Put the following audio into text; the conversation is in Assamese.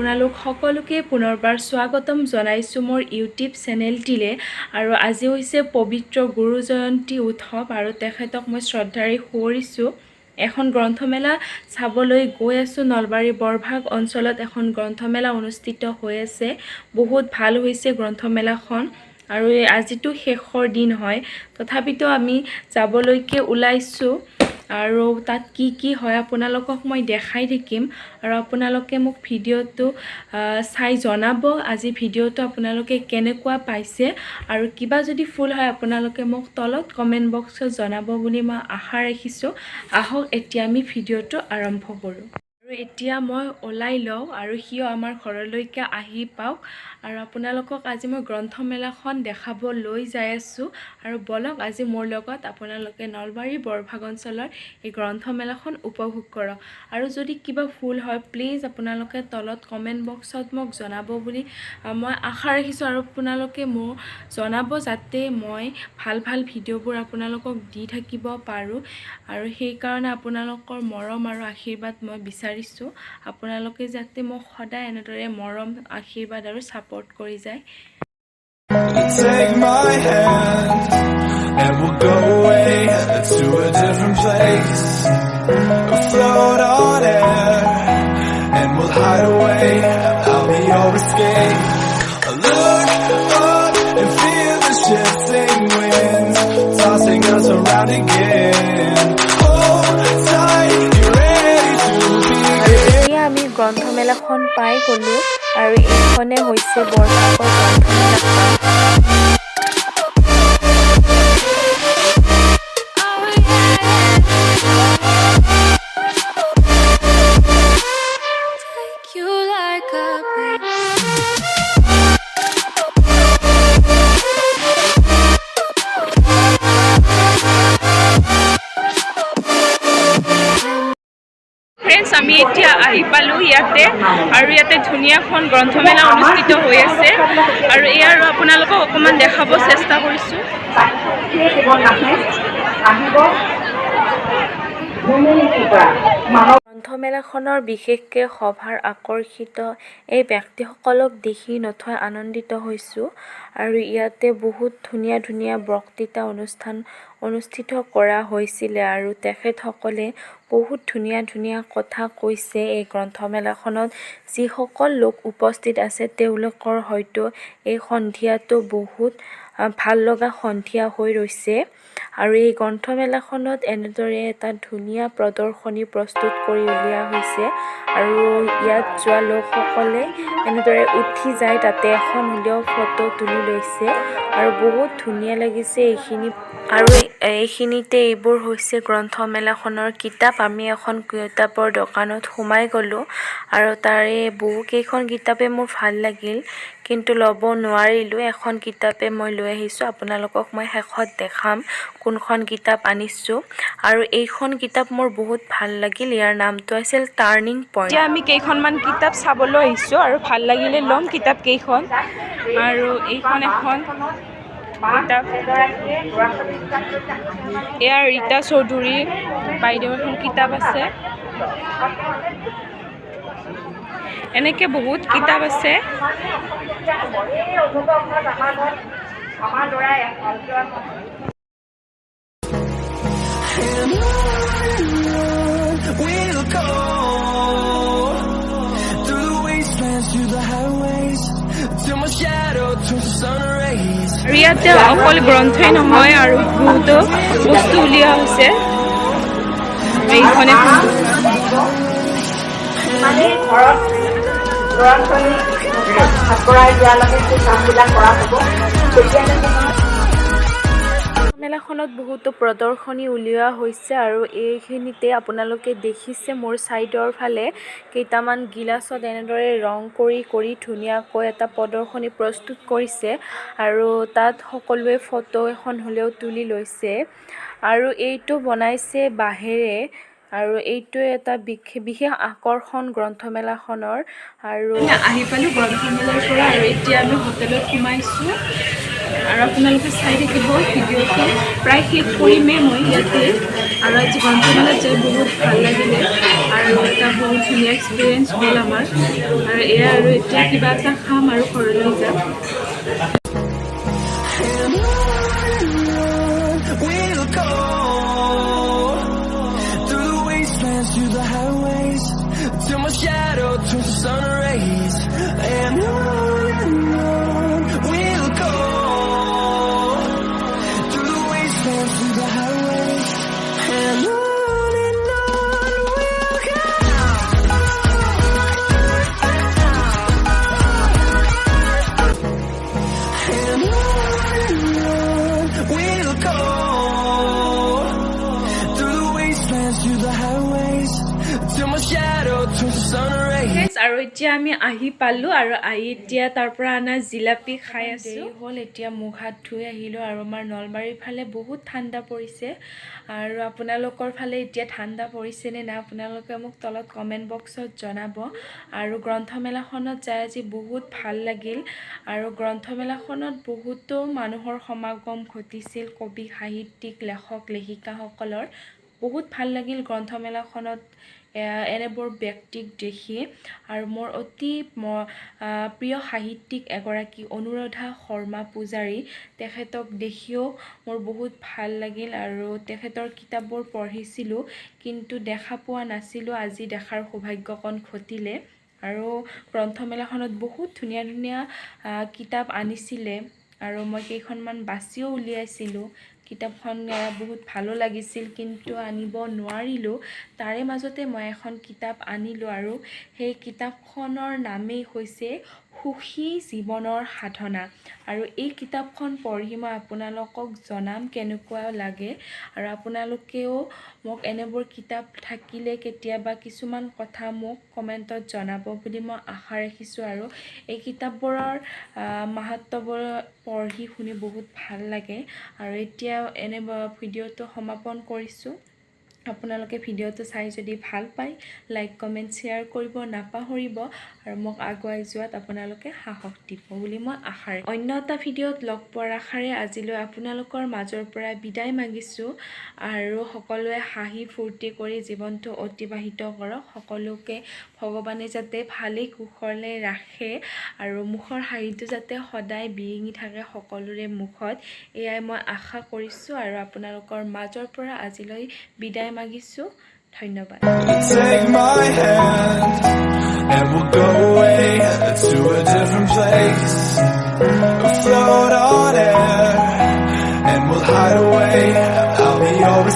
আপোনালোক সকলোকে পুনৰবাৰ স্বাগতম জনাইছোঁ মোৰ ইউটিউব চেনেলটিলে। আৰু আজি হৈছে পবিত্ৰ গুৰু জয়ন্তী উৎসৱ আৰু তেখেতক মই শ্ৰদ্ধাৰে সুঁৱৰিছোঁ। এখন গ্ৰন্থমেলা চাবলৈ গৈ আছোঁ। নলবাৰী বৰভাগ অঞ্চলত এখন গ্ৰন্থমেলা অনুষ্ঠিত হৈ আছে। বহুত ভাল হৈছে গ্ৰন্থমেলাখন আৰু আজিতো শেষৰ দিন হয়, তথাপিতো আমি যাবলৈকে ওলাইছোঁ। আৰু তাত কি হয় আপোনালোকক মই দেখাই থাকিম আৰু আপোনালোকে মোক ভিডিঅ'টো চাই জনাব আজি ভিডিঅ'টো আপোনালোকে কেনেকুৱা পাইছে। আৰু কিবা যদি ভুল হয় আপোনালোকে মোক তলত কমেণ্ট বক্সত জনাব বুলি মই আশা ৰাখিছোঁ। আহক এতিয়া আমি ভিডিঅ'টো আৰম্ভ কৰোঁ। আৰু এতিয়া মই ওলাই লওঁ আৰু সিও আমাৰ ঘৰলৈকে আহি পাওক। আৰু আপোনালোকক আজি মই গ্ৰন্থমেলাখন দেখাব লৈ যাই আছোঁ। আৰু বলক আজি মোৰ লগত আপোনালোকে নলবাৰী বৰভাগ অঞ্চলৰ এই গ্ৰন্থমেলাখন উপভোগ কৰক। আৰু যদি কিবা ভুল হয় প্লিজ আপোনালোকে তলত কমেণ্ট বক্সত মোক জনাব বুলি মই আশা ৰাখিছোঁ। আৰু আপোনালোকে মোক জনাব যাতে মই ভাল ভিডিঅ'বোৰ আপোনালোকক দি থাকিব পাৰোঁ। আৰু সেইকাৰণে আপোনালোকৰ মৰম আৰু আশীৰ্বাদ মই বিচাৰিছোঁ। আপোনালোকে যাতে মোক সদায় এনেদৰে মৰম আশীৰ্বাদ আৰু ছাপোৰ্ট কৰি যায়। Take my hand and we'll go away to a different place. Float on air and we'll hide away. I'll be your escape. Look up and feel the shifting winds tossing us around again. Hold tight, get ready to begin. আমি গ্ৰন্থমেলাখন পাই গ'লোঁ আৰু এইখনে হৈছে বৰভাগৰ গ্ৰন্থমেলাখন। আমি এতিয়া আহি পালোঁ ইয়াতে আৰু ইয়াতে ধুনীয়াখন গ্ৰন্থমেলা অনুষ্ঠিত হৈ আছে। আৰু এয়া আৰু আপোনালোকক অকণমান দেখাব চেষ্টা কৰিছোঁ। গ্ৰন্থমেলাখনৰ বিশেষকৈ সভাৰ আকৰ্ষিত এই ব্যক্তিসকলক দেখি নথৈ আনন্দিত হৈছোঁ। আৰু ইয়াতে বহুত ধুনীয়া বক্তৃতা অনুষ্ঠান অনুষ্ঠিত কৰা হৈছিলে আৰু তেখেতসকলে বহুত ধুনীয়া কথা কৈছে। এই গ্ৰন্থমেলাখনত যিসকল লোক উপস্থিত আছে তেওঁলোকৰ হয়তো এই সন্ধিয়াটো বহুত ভাল লগা সন্ধিয়া হৈ ৰৈছে। আৰু এই গ্ৰন্থমেলাখনত এনেদৰে এটা ধুনীয়া প্ৰদৰ্শনী প্ৰস্তুত কৰি উলিওৱা হৈছে। আৰু ইয়াত যোৱা লোকসকলে এনেদৰে উঠি যায়, তাতে এখন হ'লেও ফটো তুলি লৈছে আৰু বহুত ধুনীয়া লাগিছে এইখিনি। আৰু এইখিনিতে এইবোৰ হৈছে গ্ৰন্থমেলাখনৰ কিতাপ। আমি এখন কিতাপৰ দোকানত সোমাই গ'লোঁ আৰু তাৰে বহুকেইখন কিতাপে মোৰ ভাল লাগিল, কিন্তু ল'ব নোৱাৰিলোঁ। এখন কিতাপে মই লৈ আহিছোঁ, আপোনালোকক মই শেষত দেখাম কোনখন কিতাপ আনিছোঁ। আৰু এইখন কিতাপ মোৰ বহুত ভাল লাগিল, ইয়াৰ নামটো আছিল টাৰ্ণিং পইণ্ট। এতিয়া আমি কেইখনমান কিতাপ চাবলৈ আহিছোঁ আৰু ভাল লাগিলে ল'ম কিতাপ কেইখন। আৰু এইখন এখন কিতাপ, এয়া ৰীতা চৌধুৰী বাইদেউৰ এখন কিতাপ আছে। এনেকে বহুত কিতাপ আছে। We'll go through the wastelands, through the highways, till my shadow turns to sun rays. ইয়াতে অকল গ্ৰন্থই নহয় আৰু বহুতো বস্তু উলিওৱা হৈছে। এইখনে মানে ঘৰত ল'ৰা ছোৱালী ভাত কৰাই দিয়ালৈকে সেই কামবিলাক কৰা হ'ব। তেতিয়ালৈকে মেলাখনত বহুতো প্ৰদৰ্শনী উলিওৱা হৈছে আৰু এইখিনিতে আপোনালোকে দেখিছে মোৰ ছাইডৰ ফালে কেইটামান গিলাচত এনেদৰে ৰং কৰি ধুনীয়াকৈ এটা প্ৰদৰ্শনী প্ৰস্তুত কৰিছে আৰু তাত সকলোৱে ফটো এখন হ'লেও তুলি লৈছে। আৰু এইটো বনাইছে বাঁহেৰে আৰু এইটো এটা বিশেষ আকৰ্ষণ গ্ৰন্থমেলাখনৰ। আৰু আহি পালোঁ গ্ৰন্থমেলাৰ পৰা আৰু এতিয়া আমি হোটেলত সোমাইছোঁ আৰু আপোনালোকে চাই থাকিব ভিডিঅ'টো প্ৰায় শেষ কৰিমেই মই ইয়াতে। আৰু আজি গ্ৰন্থমেলাত যাই বহুত ভাল লাগিলে আৰু এটা বহুত ধুনীয়া এক্সপিৰিয়েঞ্চ হ'ল আমাৰ। আৰু এয়া আৰু এতিয়া কিবা এটা খাম আৰু ঘৰলৈ যাম। We'll go through the wastelands, through the highways, till my shadow turns to sun rays. And on we'll go through the wastelands, through the highways, and on we'll go. And we'll go through the wastelands, through the highways, till my shadow turns to sun rays. আৰু এতিয়া আমি আহি পালোঁ আৰু এতিয়া তাৰ পৰা অনা জিলাপি খাই আছোঁ। হ'ল এতিয়া মুখ হাত ধুই আহিলোঁ আৰু আমাৰ নলবাৰীৰ ফালে বহুত ঠাণ্ডা পৰিছে। আৰু আপোনালোকৰ ফালে এতিয়া ঠাণ্ডা পৰিছেনে নাই আপোনালোকে মোক তলত কমেণ্ট বক্সত জনাব। আৰু গ্ৰন্থমেলাখনত যাই আজি বহুত ভাল লাগিল। আৰু গ্ৰন্থমেলাখনত বহুতো মানুহৰ সমাগম ঘটিছিল, কবি সাহিত্যিক লেখক লেখিকাসকলৰ। বহুত ভাল লাগিল গ্ৰন্থমেলাখনত এনেবোৰ ব্যক্তিক দেখি। আৰু মোৰ অতি প্ৰিয় সাহিত্যিক এগৰাকী অনুৰাধা শৰ্মা পূজাৰী, তেখেতক দেখিও মোৰ বহুত ভাল লাগিল। আৰু তেখেতৰ কিতাপবোৰ পঢ়িছিলোঁ কিন্তু দেখা পোৱা নাছিলোঁ, আজি দেখাৰ সৌভাগ্যকণ ঘটিলে। আৰু গ্ৰন্থমেলাখনত বহুত ধুনীয়া ধুনীয়া কিতাপ আনিছিলে আৰু মই কেইখনমান বাছিও উলিয়াইছিলোঁ। কিতাপখন বহুত ভালো লাগিছিল কিন্তু আনিব নোৱাৰিলোঁ। তাৰে মাজতে মই এখন কিতাপ আনিলোঁ আৰু সেই কিতাপখনৰ নামেই হৈছে সুখী জীৱনৰ সাধনা। আৰু এই কিতাপখন পঢ়ি মই আপোনালোকক জনাম কেনেকুৱা লাগে। আৰু আপোনালোকেও মোক এনেবোৰ কিতাপ থাকিলে কেতিয়াবা কিছুমান কথা মোক কমেণ্টত জনাব বুলি মই আশা ৰাখিছোঁ। আৰু এই কিতাপবোৰৰ মাহাত্ম্যবোৰ পঢ়ি শুনি বহুত ভাল লাগে। আৰু এতিয়া এনে ভিডিঅ'টো সমাপন কৰিছোঁ। আপোনালোকে ভিডিঅ'টো চাই যদি ভাল পায় লাইক কমেণ্ট শ্বেয়াৰ কৰিব নাপাহৰিব আৰু মোক আগুৱাই যোৱাত আপোনালোকে সাহস দিব বুলি মই আশা ৰাখিছোঁ। অন্য এটা ভিডিঅ'ত লগ পোৱাৰ আশাৰে আজিলৈ আপোনালোকৰ মাজৰ পৰা বিদায় মাগিছোঁ। আৰু সকলোৱে হাঁহি ফূৰ্তি কৰি জীৱনটো অতিবাহিত কৰক। সকলোকে ভগৱানে যাতে ভালেই কুশলে ৰাখে আৰু মুখৰ হাঁহিটো যাতে সদায় বিৰিঙি থাকে সকলোৰে মুখত, এয়াই মই আশা কৰিছোঁ। আৰু আপোনালোকৰ মাজৰ পৰা আজিলৈ বিদায় মাগিছোঁ। ধন্যবাদ। Take my hand and we'll go away to a different place. Float on air and we'll hide away. I'll be always